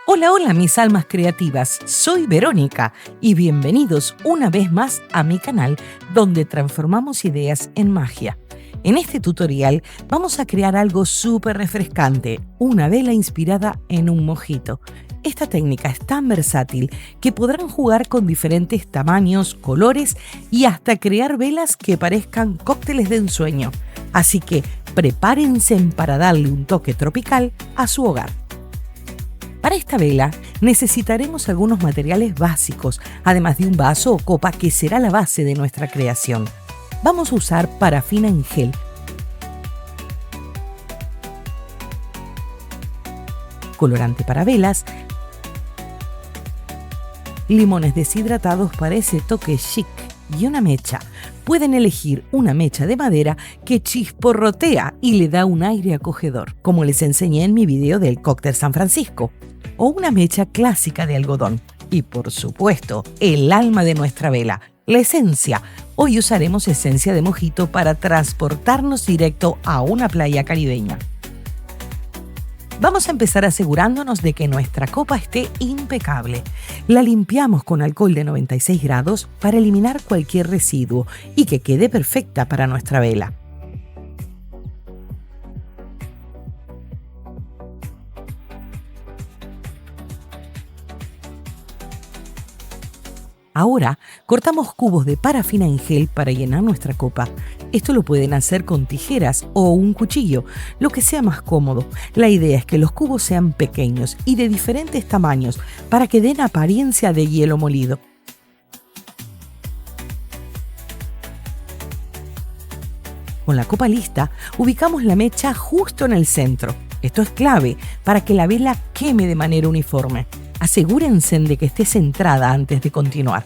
Hola, hola mis almas creativas, soy Verónica y bienvenidos una vez más a mi canal donde transformamos ideas en magia. En este tutorial vamos a crear algo súper refrescante, una vela inspirada en un mojito. Esta técnica es tan versátil que podrán jugar con diferentes tamaños, colores y hasta crear velas que parezcan cócteles de ensueño. Así que prepárense para darle un toque tropical a su hogar. Para esta vela necesitaremos algunos materiales básicos, además de un vaso o copa que será la base de nuestra creación. Vamos a usar parafina en gel, colorante para velas, limones deshidratados para ese toque chic y una mecha. Pueden elegir una mecha de madera que chisporrotea y le da un aire acogedor, como les enseñé en mi video del cóctel San Francisco, o una mecha clásica de algodón. Y por supuesto, el alma de nuestra vela, la esencia. Hoy usaremos esencia de mojito para transportarnos directo a una playa caribeña. Vamos a empezar asegurándonos de que nuestra copa esté impecable. La limpiamos con alcohol de 96 grados para eliminar cualquier residuo y que quede perfecta para nuestra vela. Ahora cortamos cubos de parafina en gel para llenar nuestra copa. Esto lo pueden hacer con tijeras o un cuchillo, lo que sea más cómodo. La idea es que los cubos sean pequeños y de diferentes tamaños para que den apariencia de hielo molido. Con la copa lista, ubicamos la mecha justo en el centro. Esto es clave para que la vela queme de manera uniforme. Asegúrense de que esté centrada antes de continuar.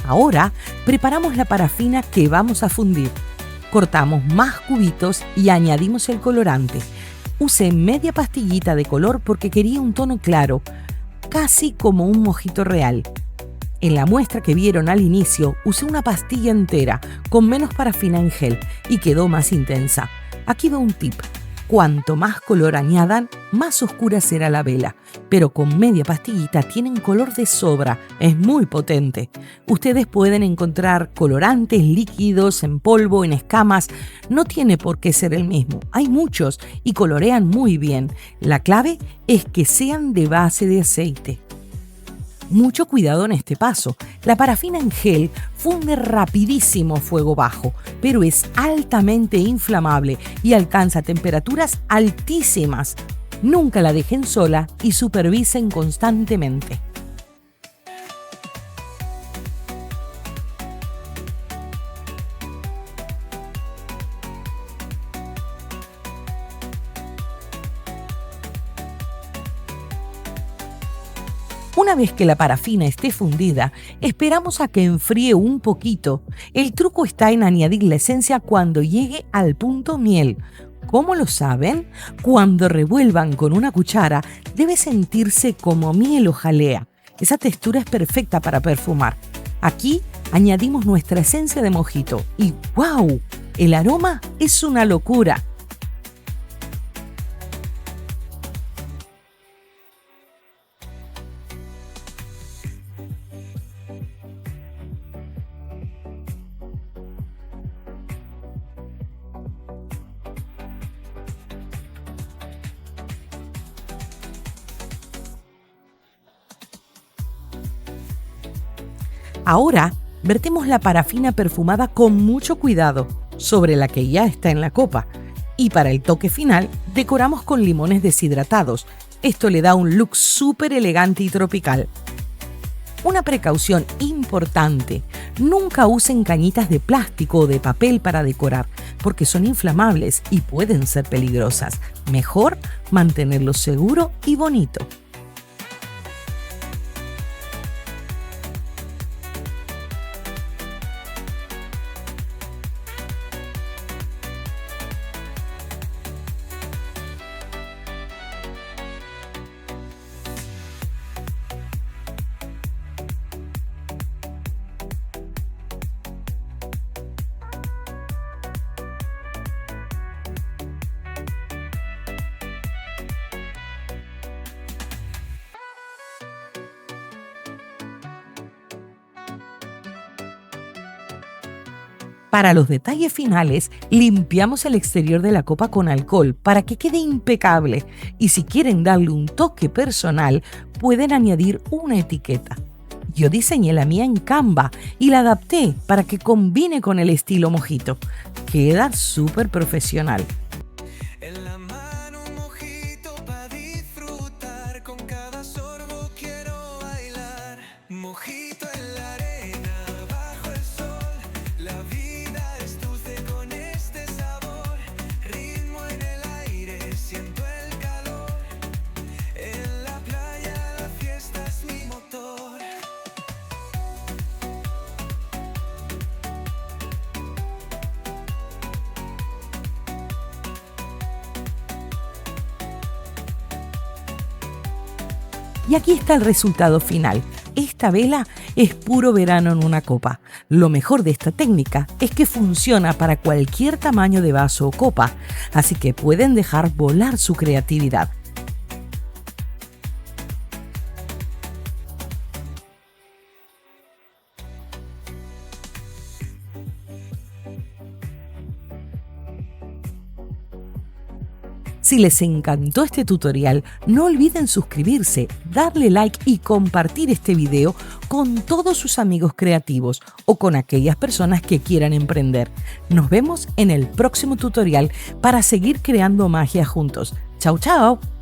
Ahora preparamos la parafina que vamos a fundir. Cortamos más cubitos y añadimos el colorante. Usé media pastillita de color porque quería un tono claro, casi como un mojito real. En la muestra que vieron al inicio, usé una pastilla entera con menos parafina en gel y quedó más intensa. Aquí va un tip. Cuanto más color añadan, más oscura será la vela, pero con media pastillita tienen color de sobra, es muy potente. Ustedes pueden encontrar colorantes líquidos, en polvo, en escamas, no tiene por qué ser el mismo, hay muchos y colorean muy bien. La clave es que sean de base de aceite. Mucho cuidado en este paso. La parafina en gel funde rapidísimo a fuego bajo, pero es altamente inflamable y alcanza temperaturas altísimas. Nunca la dejen sola y supervisen constantemente. Una vez que la parafina esté fundida, esperamos a que enfríe un poquito. El truco está en añadir la esencia cuando llegue al punto miel. ¿Cómo lo saben? Cuando revuelvan con una cuchara, debe sentirse como miel o jalea. Esa textura es perfecta para perfumar. Aquí añadimos nuestra esencia de mojito y ¡wow! El aroma es una locura. Ahora, vertemos la parafina perfumada con mucho cuidado sobre la que ya está en la copa. Y para el toque final, decoramos con limones deshidratados. Esto le da un look súper elegante y tropical. Una precaución importante: nunca usen cañitas de plástico o de papel para decorar, porque son inflamables y pueden ser peligrosas. Mejor mantenerlo seguro y bonito. Para los detalles finales, limpiamos el exterior de la copa con alcohol para que quede impecable y si quieren darle un toque personal, pueden añadir una etiqueta. Yo diseñé la mía en Canva y la adapté para que combine con el estilo mojito. Queda súper profesional. En la mano un mojito pa' disfrutar, con cada sorbo quiero bailar. Mojito en la arena, bajo el sol, la vida es dulce con este sabor. Ritmo en el aire, siento el calor. En la playa la fiesta es mi motor. Y aquí está el resultado final. Esta vela es puro verano en una copa. Lo mejor de esta técnica es que funciona para cualquier tamaño de vaso o copa, así que pueden dejar volar su creatividad. Si les encantó este tutorial, no olviden suscribirse, darle like y compartir este video con todos sus amigos creativos o con aquellas personas que quieran emprender. Nos vemos en el próximo tutorial para seguir creando magia juntos. ¡Chao, chao!